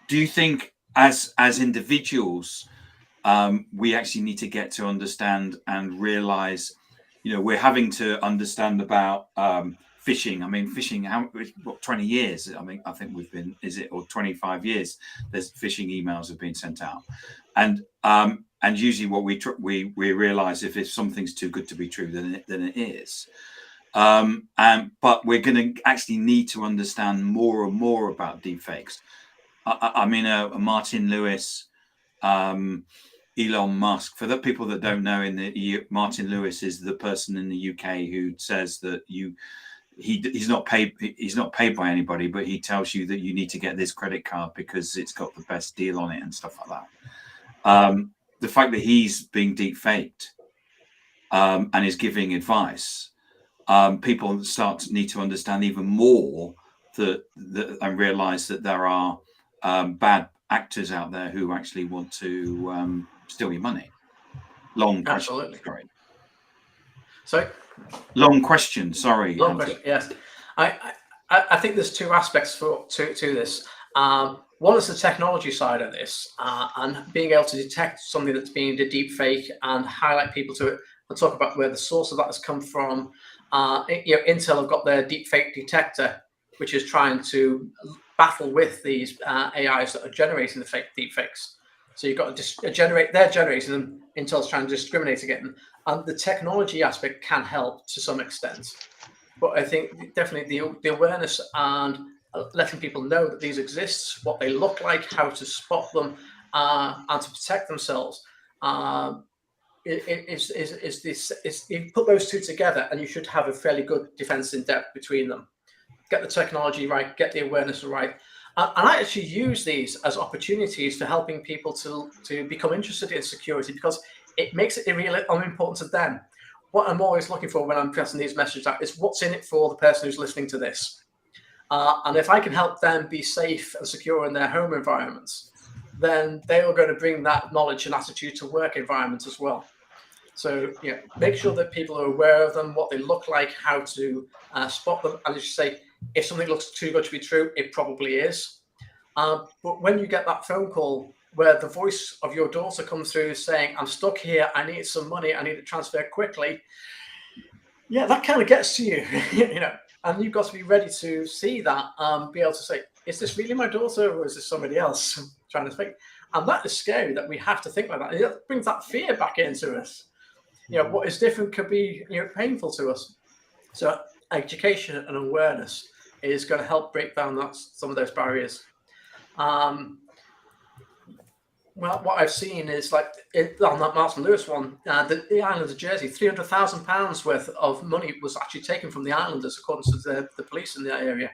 Do you think as individuals, we actually need to get to understand and realize, we're having to understand about phishing. I mean, phishing, what, 20 years? I mean, I think we've been, or 25 years, there's phishing emails have been sent out. And usually what we realize if something's too good to be true, then it is. But we're going to actually need to understand more and more about deepfakes. I mean, Martin Lewis, Elon Musk. For the people that don't know, Martin Lewis is the person in the UK who says that he's not paid by anybody, but he tells you that you need to get this credit card because it's got the best deal on it and stuff like that. The fact that he's being deepfaked and is giving advice, people need to understand even more and realize that there are bad actors out there who actually want to steal your money. Long question. Absolutely. Sorry. Sorry? Long question. Sorry. Long question. Yes. I think there's two aspects to this. One is the technology side of this, and being able to detect something that's being a deep fake and highlight people to it and talk about where the source of that has come from. Intel have got their deep fake detector, which is trying to battle with these AIs that are generating the deep fakes. So you've got to they're generating them. Intel's trying to discriminate against them, and the technology aspect can help to some extent. But I think definitely the awareness and letting people know that these exist, what they look like, how to spot them, and to protect themselves. You put those two together, and you should have a fairly good defense in depth between them. Get the technology right, get the awareness right. And I actually use these as opportunities for helping people to become interested in security, because it makes it really important to them. What I'm always looking for when I'm pressing these messages out is what's in it for the person who's listening to this. And if I can help them be safe and secure in their home environments, then they are going to bring that knowledge and attitude to work environments as well. So make sure that people are aware of them, what they look like, how to spot them. And as you say, if something looks too good to be true, it probably is. But when you get that phone call where the voice of your daughter comes through saying, I'm stuck here, I need some money, I need to transfer quickly. Yeah, that kind of gets to you, and you've got to be ready to see that, be able to say, is this really my daughter or is this somebody else trying to think? And that is scary that we have to think like that. It brings that fear back into us. What is different could be painful to us. So education and awareness is going to help break down some of those barriers. Well, what I've seen is on that Martin Lewis one, the island of Jersey, £300,000 worth of money was actually taken from the islanders, according to the police in the area.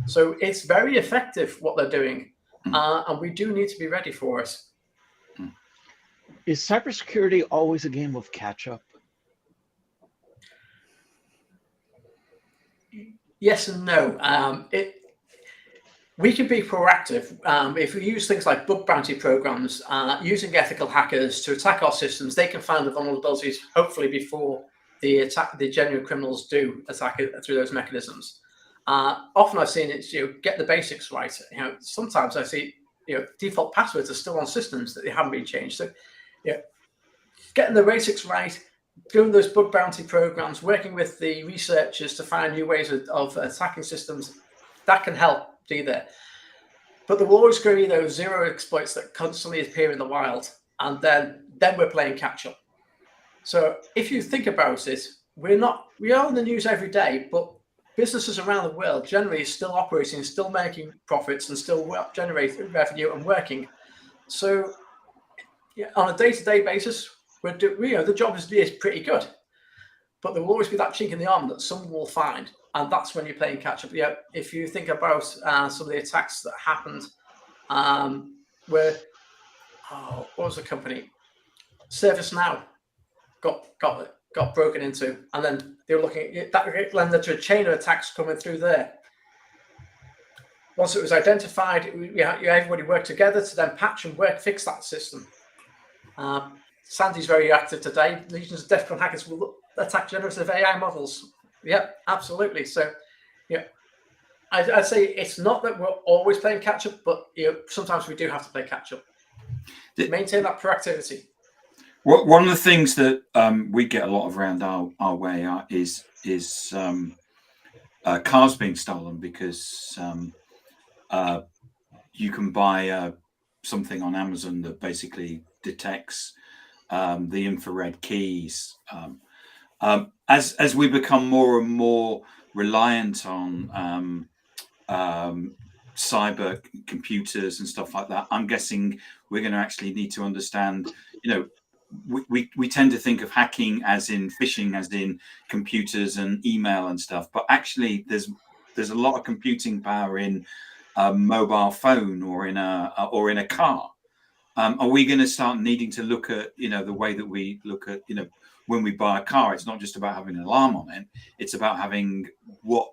So it's very effective what they're doing, and we do need to be ready for it. Is cybersecurity always a game of catch-up? Yes and no. We can be proactive if we use things like bug bounty programs, using ethical hackers to attack our systems. They can find the vulnerabilities hopefully before the genuine criminals do attack it through those mechanisms. Often I've seen it, get the basics right. Sometimes I see default passwords are still on systems that they haven't been changed. So getting the basics right, doing those bug bounty programs, working with the researchers to find new ways of attacking systems, that can help do there. But there will always be those zero exploits that constantly appear in the wild, and then we're playing catch up. So if you think about it, we are in the news every day, but businesses around the world generally is still operating, still making profits, and still generating revenue and working. So on a day-to-day basis, the job is pretty good, but there will always be that chink in the armor that someone will find, and that's when you're playing catch up. If you think about some of the attacks that happened, where what was the company? ServiceNow got broken into, and then they were looking at that led to a chain of attacks coming through there. Once it was identified, everybody worked together to then patch and fix that system. Sandy's very active today. Legions of DEFCON hackers will attack generative AI models. Yeah, absolutely. So, yeah, I'd say it's not that we're always playing catch up, but sometimes we do have to play catch up. Maintain that proactivity. One of the things that we get a lot of around our way is cars being stolen, because you can buy something on Amazon that basically detects the infrared keys. As we become more and more reliant on cyber computers and stuff like that, I'm guessing we're going to actually need to understand, we tend to think of hacking as in phishing, as in computers and email and stuff, but actually there's a lot of computing power in a mobile phone or in a car. Are we going to start needing to look at the way that we look at when we buy a car? It's not just about having an alarm on it, it's about having what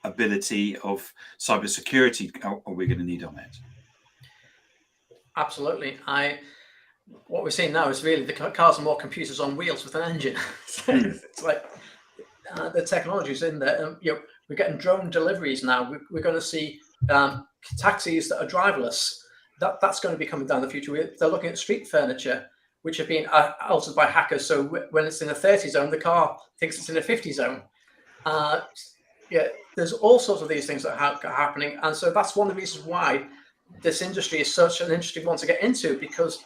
ability of cybersecurity are we going to need on it? Absolutely. What we're seeing now is really the cars are more computers on wheels with an engine. So it's like the technology's in there. We're getting drone deliveries now. We're going to see taxis that are driverless. That's going to be coming down the future. They're looking at street furniture, which have been altered by hackers. So when it's in a 30 zone, the car thinks it's in a 50 zone. There's all sorts of these things that are happening. And so that's one of the reasons why this industry is such an interesting one to get into, because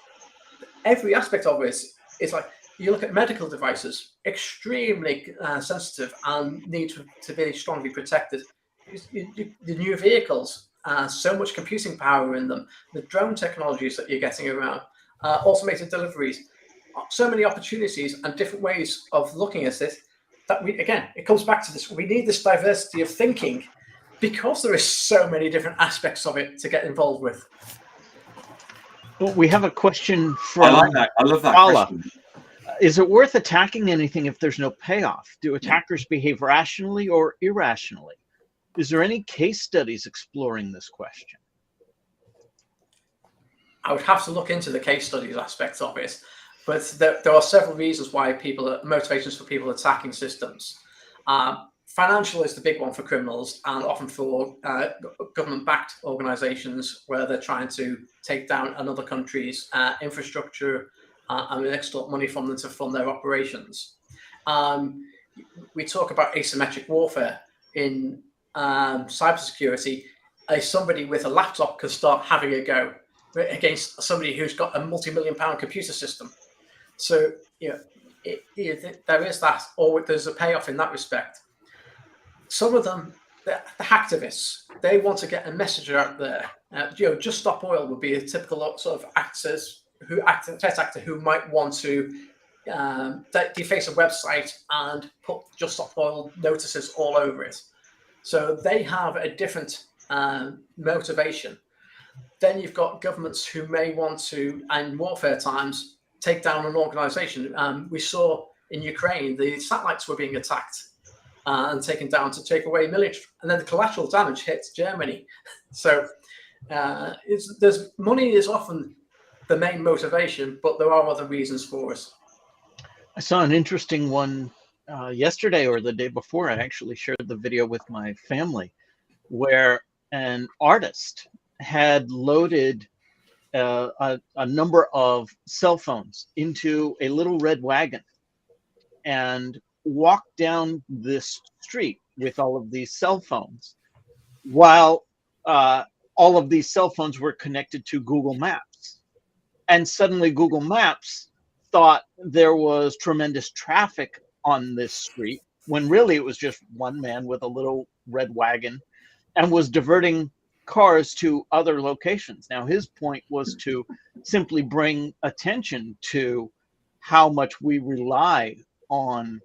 every aspect of it is like, you look at medical devices, extremely sensitive and need to be strongly protected. The new vehicles, so much computing power in them, the drone technologies that you're getting around, automated deliveries, so many opportunities and different ways of looking at it, that it comes back to this. We need this diversity of thinking because there is so many different aspects of it to get involved with. Well, we have a question from I like that. I love that Paula. question. Is it worth attacking anything if there's no payoff? Do attackers behave rationally or irrationally? Is there any case studies exploring this question? I would have to look into the case studies aspects of it, but there are several reasons why motivations for people attacking systems. Financial is the big one for criminals, and often for government-backed organizations where they're trying to take down another country's infrastructure and extort money from them to fund their operations. We talk about asymmetric warfare in cybersecurity. Somebody with a laptop could start having a go against somebody who's got a multi-million-pound computer system. So there is that, or there's a payoff in that respect. Some of them, the hacktivists, they want to get a message out there. Just Stop Oil would be a typical sort of threat actor who might want to deface a website and put Just Stop Oil notices all over it. So they have a different motivation. Then you've got governments who may want to, in warfare times, take down an organization. We saw in Ukraine, the satellites were being attacked and taken down to take away military, and then the collateral damage hits Germany. So money is often the main motivation, but there are other reasons for it. I saw an interesting one yesterday or the day before. I actually shared the video with my family, where an artist had loaded a number of cell phones into a little red wagon and walked down this street with all of these cell phones, while all of these cell phones were connected to Google Maps. And suddenly Google Maps thought there was tremendous traffic on this street, when really it was just one man with a little red wagon and was diverting cars to other locations. Now, his point was to simply bring attention to how much we rely on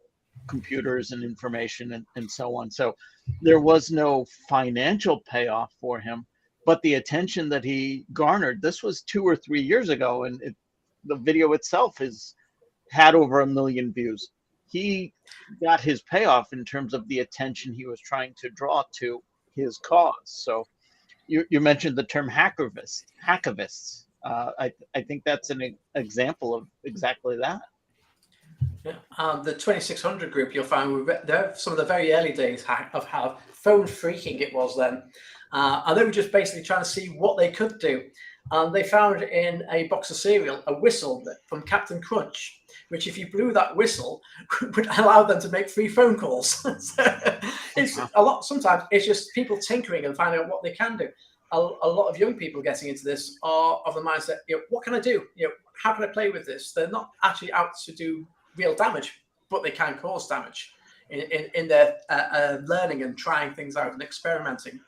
computers and information and so on. So there was no financial payoff for him, but the attention that he garnered, this was 2 or 3 years ago, and the video itself had over 1 million views. He got his payoff in terms of the attention he was trying to draw to his cause. So you mentioned the term hackivists. I think that's an example of exactly that. Yeah. The 2600 group, you'll find they're some of the very early days of how phone freaking it was then. And they were just basically trying to see what they could do. And they found in a box of cereal a whistle from Captain Crunch, which if you blew that whistle would allow them to make free phone calls. So it's a lot. Sometimes it's just people tinkering and finding out what they can do. A lot of young people getting into this are of the mindset, what can I do? How can I play with this? They're not actually out to do real damage, but they can cause damage in their learning and trying things out and experimenting.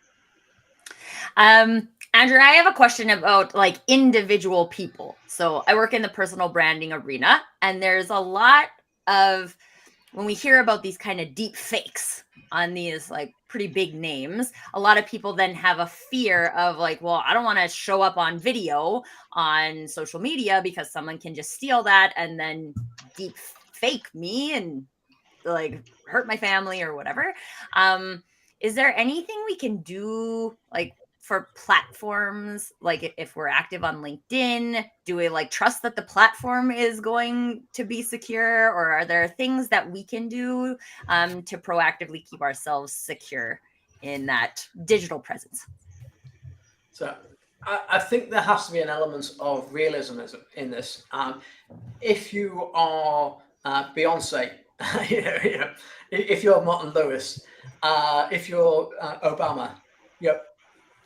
Andrew, I have a question about like individual people. So I work in the personal branding arena, and there's a lot of, when we hear about these kind of deep fakes on these like pretty big names, a lot of people then have a fear of like, well, I don't want to show up on video on social media because someone can just steal that and then deep fake me and like hurt my family or whatever. Is there anything we can do like for platforms, like if we're active on LinkedIn, do we like trust that the platform is going to be secure, or are there things that we can do to proactively keep ourselves secure in that digital presence? So I think there has to be an element of realism in this. If you are Beyonce, if you're Martin Lewis, if you're Obama,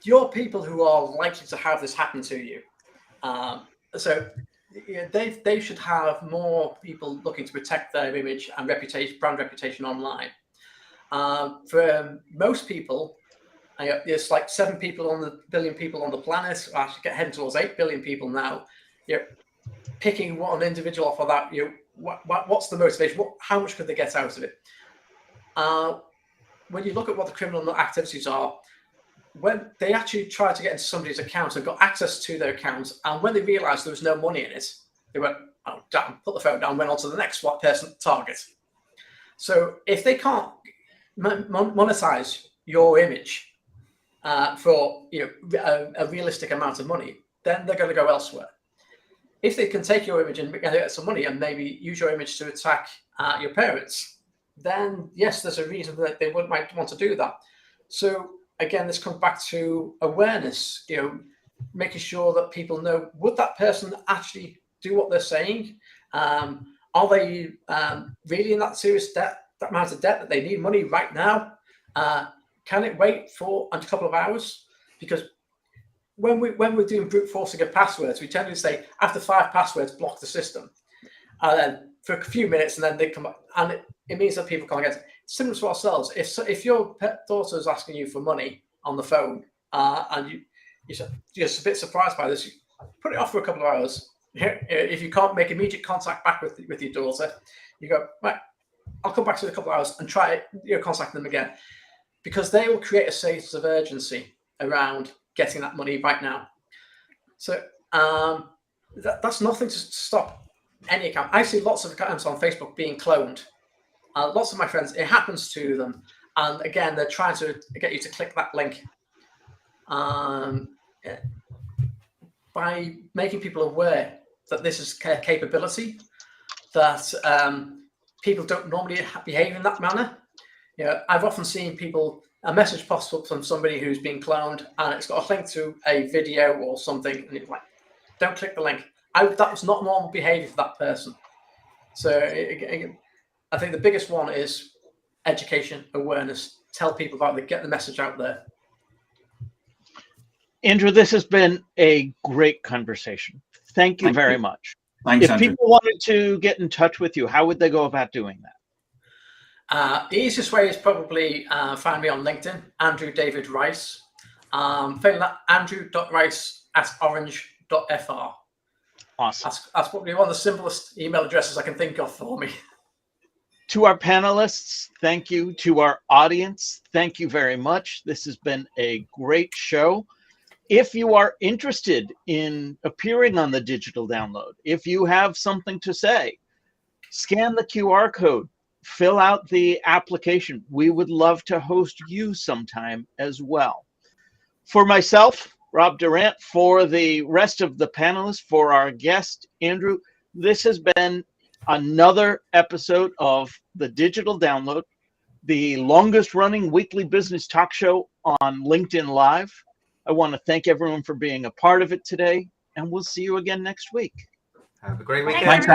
you're people who are likely to have this happen to you. So they should have more people looking to protect their image and brand reputation online. For most people, there's like 7 billion people on the planet. Actually, heading towards 8 billion people now. Picking one individual off of that, what's the motivation? How much could they get out of it? When you look at what the criminal activities are, when they actually tried to get into somebody's account and got access to their account, and when they realized there was no money in it, they went, oh, damn, put the phone down, went on to the next person target. So if they can't monetize your image for a realistic amount of money, then they're going to go elsewhere. If they can take your image and get some money and maybe use your image to attack your parents, then yes, there's a reason that they might want to do that. So again, this comes back to awareness, making sure that people know, would that person actually do what they're saying? Are they really in that serious debt, that amount of debt that they need money right now? Can it wait for a couple of hours? Because when we're doing brute forcing of passwords, we tend to say after 5 passwords, block the system. And then for a few minutes, and then they come up, and it means that people can't get it. Similar to ourselves. If your pet daughter is asking you for money on the phone, and you're just a bit surprised by this, you put it off for a couple of hours. If you can't make immediate contact back with your daughter, you go, right, I'll come back to it in a couple of hours and try contact them again, because they will create a sense of urgency around getting that money right now. So that's nothing to stop any account. I see lots of accounts on Facebook being cloned. Lots of my friends, it happens to them. And again, they're trying to get you to click that link. By making people aware that this is a capability, that people don't normally behave in that manner. I've often seen a message pops up from somebody who's been cloned, and it's got a link to a video or something, and it's like, don't click the link. That was not normal behavior for that person. So I think the biggest one is education, awareness. Tell people about it, get the message out there. Andrew, this has been a great conversation. Thank you very much. Thanks, if Andrew. People wanted to get in touch with you, how would they go about doing that? The easiest way is probably find me on LinkedIn, Andrew David Rice. Failing that, andrew.rice@orange.fr. Awesome. That's probably one of the simplest email addresses I can think of for me. To our panelists, thank you. To our audience, thank you very much. This has been a great show. If you are interested in appearing on the digital download, if you have something to say, scan the QR code, fill out the application. We would love to host you sometime as well. For myself, Rob Durant, for the rest of the panelists, for our guest, Andrew, this has been another episode of The Digital Download, the longest running weekly business talk show on LinkedIn Live. I want to thank everyone for being a part of it today, and we'll see you again next week. Have a great Thanks, weekend.